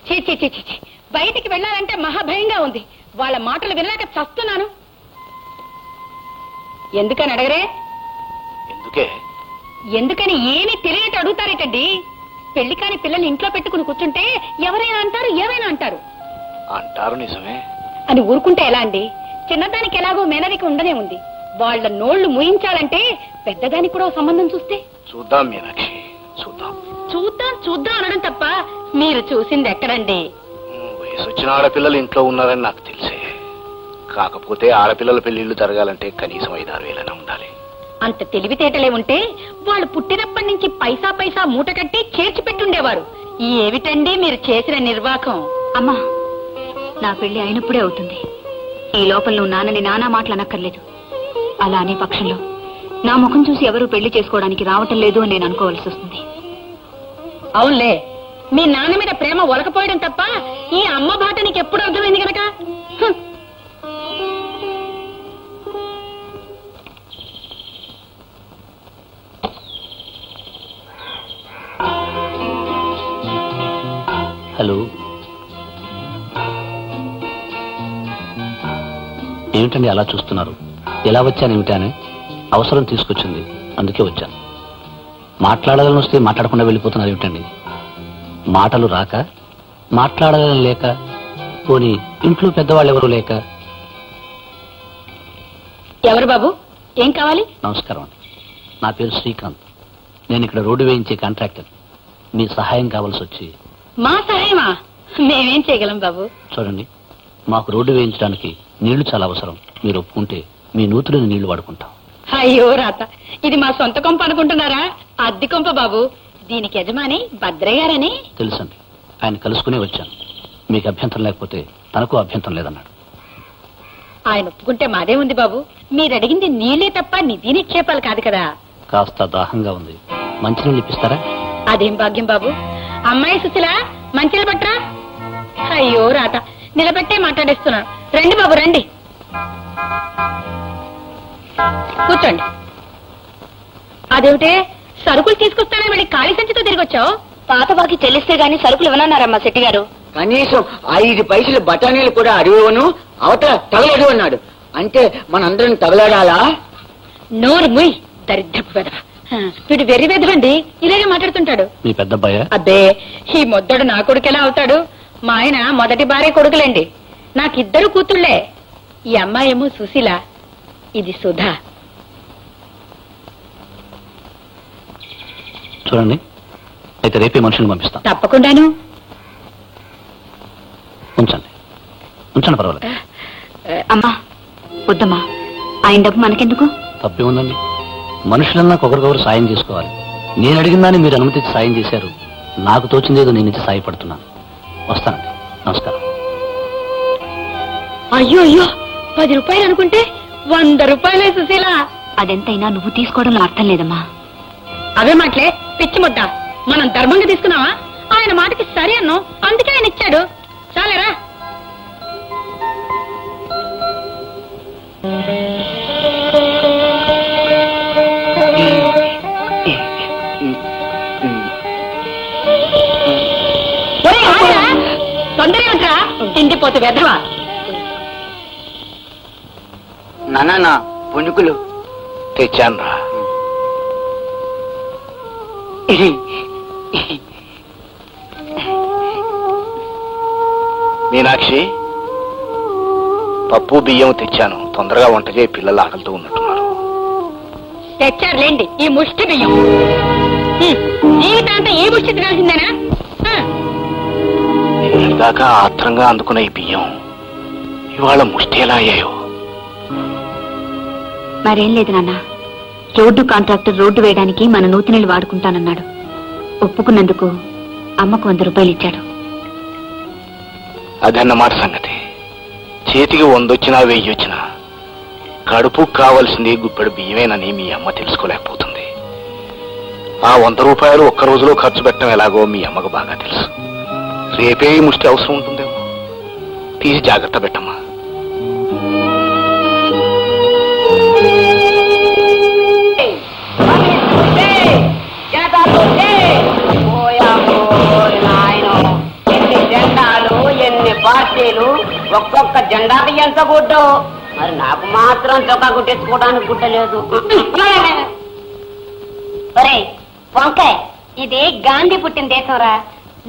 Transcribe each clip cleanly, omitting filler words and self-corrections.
చీ చీ చీ చీ, బయటికి వెళ్ళాలంటే మహాభయంగా ఉంది. వాళ్ళ మాటలు వినలేక చస్తున్నాను. ఎందుకని అడగరే? ఎందుకని ఏమీ తెలియట అడుగుతారేటండి. పెళ్లి కాని పిల్లల్ని ఇంట్లో పెట్టుకుని కూర్చుంటే ఎవరైనా అంటారు, ఏమైనా అంటారు. అంటారు నిజమే అని ఊరుకుంటే ఎలా అండి? చిన్నదానికి ఎలాగో మేనరిక ఉండనే ఉంది. వాళ్ళ నోళ్లు మూయించాలంటే పెద్దదానికి కూడా సంబంధం చూస్తే. చూద్దాం మీనాక్షి, చూద్దాం. చూద్దాం చూద్దాం అనడం తప్ప మీరు చూసింది ఎక్కడండి? వయసు వచ్చిన ఆడపిల్లలు ఇంట్లో ఉన్నారని నాకు తెలిసే. కాకపోతే ఆడపిల్లల పెళ్లిళ్ళు జరగాలంటే కనీసం 5-6 వేలైనా ఉండాలి. అంత తెలివితేటలే ఉంటే వాళ్ళు పుట్టినప్పటి నుంచి పైసా పైసా మూట కట్టి చేర్చి పెట్టుండేవారు. ఏమిటండి మీరు చేసిన నిర్వాకం? అమ్మా, నా పెళ్లి అయినప్పుడే అవుతుంది. ఈ లోపల నువ్వు నాన్నని నానా మాటలు అనక్కర్లేదు. అలా అనే పక్షంలో నా ముఖం చూసి ఎవరూ పెళ్లి చేసుకోవడానికి రావటం లేదు అని నేను అనుకోవాల్సి వస్తుంది. అవునులే, మీ నాన్న మీద ప్రేమ ఒలకపోయడం తప్ప ఈ అమ్మ బాట నీకు ఎప్పుడు అర్థమైంది గనక. హలో, ఏమిటండి అలా చూస్తున్నారు? ఎలా వచ్చాను ఏమిటానే? అవసరం తీసుకొచ్చింది, అందుకే వచ్చాను. మాట్లాడాలని వస్తే మాట్లాడకుండా వెళ్ళిపోతున్నారు ఏమిటండి? మాటలు రాక, మాట్లాడాలని లేక, పోనీ ఇంట్లో పెద్దవాళ్ళు ఎవరు లేక? ఎవరు బాబు, ఏం కావాలి? నమస్కారం అండి, నా పేరు శ్రీకాంత్. నేను ఇక్కడ రోడ్డు వేయించే కాంట్రాక్టర్. మీ సహాయం కావాల్సి వచ్చి. మా సహాయమా? మేమేం చేయగలం బాబు? చూడండి, మాకు రోడ్డు వేయించడానికి నీళ్లు చాలా అవసరం. మీరు ఒప్పుకుంటే మీ నూతులని నీళ్లు వాడుకుంటాం. అయ్యో రాత, ఇది మా సొంత కొంప అనుకుంటున్నారా? అద్దె కొంప బాబు. దీనికి యజమాని భద్రయ్య గారని. తెలుసండి, ఆయన కలుసుకునే వచ్చాను. మీకు అభ్యంతరం లేకపోతే తనకు అభ్యంతరం లేదన్నాడు. ఆయన ఒప్పుకుంటే మాదే ఉంది బాబు. మీరు అడిగింది నీళ్లే తప్ప నిధి నిక్షేపాలు కాదు కదా. కాస్త దాహంగా ఉంది, మంచినీళ్ళు ఇప్పిస్తారా? అదేం భాగ్యం బాబు. అమ్మాయి సుశీల, మంచిలు పట్రా. అయ్యో రాత, నిలబెట్టే మాట్లాడేస్తున్నాను. రండి బాబు రండి, కూర్చోండి. అదేమిటే, సరుకులు తీసుకొస్తానే మళ్ళీ ఖాళీ సంచితో తిరిగి వచ్చావు? పాత బాకి చెల్లిస్తే గాని సరుకులు ఇవ్వనన్నారమ్మా శెట్టి గారు. కనీసం 5 పైసలు బఠానీలు కూడా అడిగవను, అవతల తగలడు అన్నాడు. అంటే మనందరం తగలడాలా? నోరు ముయ్, దరిద్రపు వెధవ. వీడు వెర్రి వెధవండి, ఇలాగే మాట్లాడుతుంటాడు. మీ పెద్ద అబ్బాయి? అబ్బే, ఈ మొద్దడు నా కొడుకెలా అవుతాడు? మా ఆయన మొదటి భార్య కొడుకులేండి. నాకిద్దరు కూతుళ్లే. ఈ అమ్మాయేమో సుశీల, ఇది సుధా. చూడండి, అయితే రేపే మనుషుని పంపిస్తాను. తప్పకుండాను. ఉంచండి ఉంచండి, పర్వాలేదు. అమ్మా వద్దమ్మా, ఆయన డబ్బు మనకెందుకు? తప్పే ఉందండి, మనుషులన్నా ఒకరికొకరు సాయం చేసుకోవాలి. నేను అడిగిన దాన్ని మీరు అనుమతించి సాయం చేశారు. నాకు తోచిందేదో నేను ఇచ్చి సాయపడుతున్నాను. వస్తానండి, నమస్కారం. అయ్యో అయ్యో, 10 రూపాయలు అనుకుంటే 100 రూపాయలే సుశీల. అదెంతైనా నువ్వు తీసుకోవడంలో అర్థం లేదమ్మా. అవే మాటలే, పిచ్చి ముద్ద. మనం ధర్మంగా తీసుకున్నావా? ఆయన మాటకి సరి అన్నాం, అందుకే ఆయన ఇచ్చాడు. చాలేరా? తొందర ఏమిట్రా, తిండిపోతు వెధవా. నానా పుణుకులు తెచ్చానురా. మీనాక్షి, పప్పు బియ్యం తెచ్చాను. తొందరగా వంట చేయి, పిల్లలు ఆకలితో ఉన్నట్టున్నారు. తెచ్చారులేండి ఈ ముష్టి బియ్యం. జీవితాంతా ఈ ముష్టి తినాల్సిందేనా? దాకా ఆత్రంగా అందుకున్న ఈ బియ్యం ఇవాళ ముష్టి ఎలా అయ్యాయో. మరేం లేదు నాన్న, రోడ్డు కాంట్రాక్టర్ రోడ్డు వేయడానికి మన నూతినీళ్ళు వాడుకుంటానన్నాడు. ఒప్పుకున్నందుకు అమ్మకు 100 రూపాయలు ఇచ్చాడు. అదన్నమాట సంగతి. చేతికి 100 వచ్చినా 1000 వచ్చినా కడుపు కావలసింది గుప్పెడు బియ్యమేనని మీ అమ్మ తెలుసుకోలేకపోతుంది. ఆ 100 రూపాయలు ఒక్క రోజులో ఖర్చు పెట్టడం ఎలాగో మీ అమ్మకు బాగా తెలుసు. రేపే ముష్టి అవసరం ఉంటుందేమో, తీసి జాగ్రత్త పెట్టమ్మా. జెండా పార్టీలు ఒక్కొక్క జెండాకి ఎంత గుడ్డు, మరి నాకు మాత్రం చొక్కా గుట్టెచ్చుకోవడానికి గుట్టలేదు. ఒరే వంకాయ్, ఇది గాంధీ పుట్టిన దేశంరా.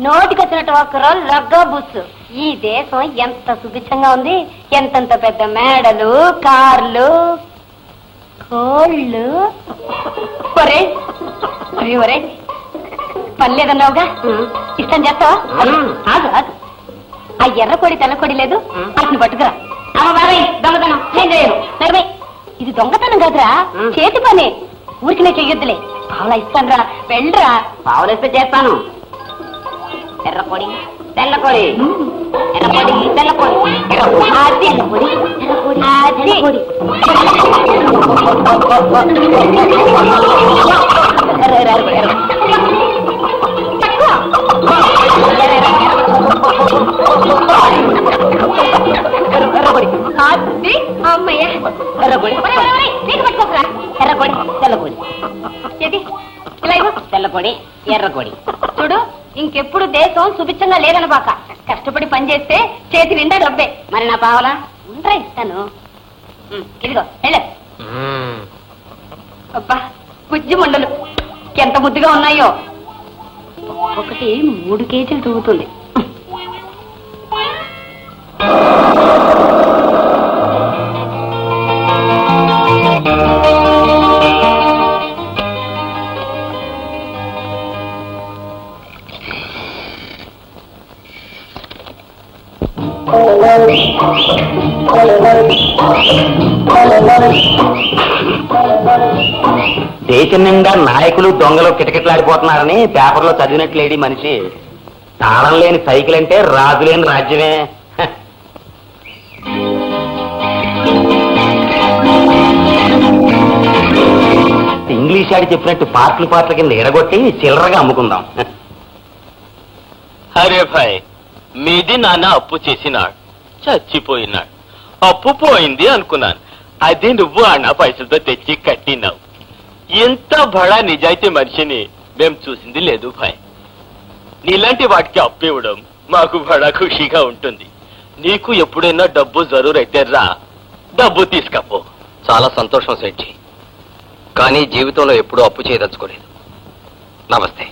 నోటికొచ్చినట్టు ఒక్కరో లగ్గ బుస్సు. ఈ దేశం ఎంత సుభిక్షంగా ఉంది. ఎంతంత పెద్ద మేడలు, కార్లు, కోళ్ళు. ఒరే ఒరే ఒరే, పని లేదన్నావుగా, ఇష్టం చేస్తావా? ఆగు ఆగు, ఆ ఎర్ర కొడి తెల్ల కొడి లేదు, అతను పట్టుకురా. అమ్మ బాబాయ్, దొంగతనం నేను చేయను. నడవై, ఇది దొంగతనం కాదురా, చేతి పని. ఊరికి నేను చెయ్యొద్దులే. పావులా ఇస్తాను రా, వెళ్ళరా. పావులేస్తే చేస్తాను. ఎర్రకొడి తెల్లకొడి, ఎర్రకొడి తెల్లకొడి, అది ఎర్రకొడి, ఎర్రకొడి, అది ఎర్రకొడి. అమ్మయ్య, ఎర్రకొడి నీకు పట్టుకోకరా. ఎర్రకొడి తెల్లకొడి, ఏది ఇలా ఇవ్వు. తెల్లకొడి ఎర్రకొడి. చూడు, ఇంకెప్పుడు దేశం సుభిక్షంగా లేదనబాక. కష్టపడి పని చేస్తే చేతి నిండా డబ్బే. మరి నా పావలా ఉండరా, ఇస్తాను. ఇదిగో వెళ్ళ. అబ్బా, బుజ్జి మండలు ఎంత ముద్దుగా ఉన్నాయో. ఒకటి 3 కేజీలు తూగుతుంది. దేశం నిండా నాయకులు దొంగలు కిటకిటలాడిపోతున్నారని పేపర్లో చదివినట్లేడి మనిషి. తాళం లేని సైకిల్ అంటే రాజు లేని రాజ్యమే. ఇంగ్లీష్ ఆడి చెప్పినట్టు పాటల కింద ఎడగొట్టి చిల్లరగా అమ్ముకుందాం. అరే భాయ్, మీది నాన్న అప్పు చేసినాడు, చచ్చిపోయినాడు. అప్పు పోయింది అనుకున్నాను, అది నువ్వు అన్న పైసలతో తెచ్చి కట్టినావు. ఎంత బడా నిజాయితీ మనిషిని మేం చూసింది లేదు భాయ్. నీలాంటి వాటికి అప్పు ఇవ్వడం మాకు బడా ఖుషిగా ఉంటుంది. నీకు ఎప్పుడైనా డబ్బు జరూరైతే రా, డబ్బు తీసుకపో. చాలా సంతోషం సేఠ్జీ, కానీ జీవితంలో ఎప్పుడూ అప్పు చేయదలుచుకోలేదు. నమస్తే.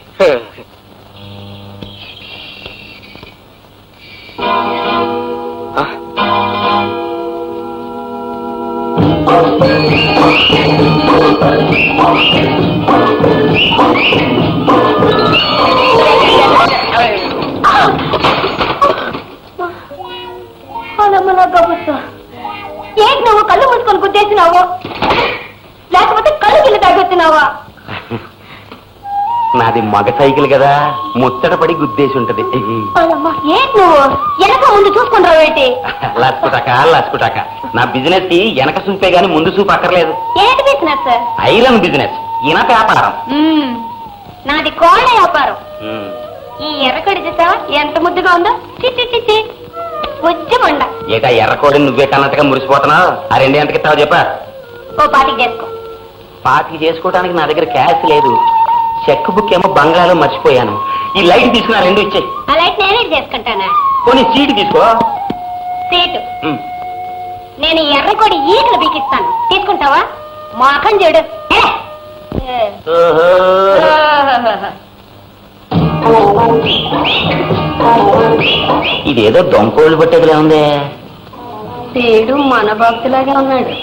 ఏంటి నువ్వు కళ్ళు మూసుకొని గుద్దేసినావు, లేకపోతే కళ్ళు కింద తాగొచ్చినావా? నాది మగ సైకిల్ కదా, ముచ్చటపడి గుద్దేసి ఉంటది. ఏంటి నువ్వు వెనక ముందు చూసుకుంటావు ఏంటి? లసుకుటాక నా బిజినెస్ కి వెనక చూపే గాని ముందు చూపు అక్కర్లేదు. ఏంటి బిజినెస్? ఐరన్ బిజినెస్, ఇనప వ్యాపారం. నాది కోళ్ళ వ్యాపారం. ఈ ఎర్రకడి చూసా ఎంత ముద్దుగా ఉందో, చిచ్చి చిచ్చి ఉజ్జమండ. ఏటా ఎర్రకోడిని నువ్వే కన్నట్టుగా మురిసిపోతున్నావు? ఆ 2 గంటకి ఇస్తావు చెప్పా? ఓ పాటికి చేసుకో. పార్టీ చేసుకోవడానికి నా దగ్గర క్యాష్ లేదు. చెక్ బుక్ ఏమో బంగాళలో మర్చిపోయాను. ఈ లైట్ తీసుకున్నా 2 ఇచ్చే. ఆ లైట్ నేనే చేసుకుంటానా? కొన్ని సీటు తీసుకో. సీటు నేను ఎర్రకొడి ఈకలు బీకిస్తాను, తీసుకుంటావా? మాకం చూడు. ఇదేదో దొంకోళ్ళు పట్టేదిలా ఉందే. సీడు మన భక్తులాగే ఉన్నాడు.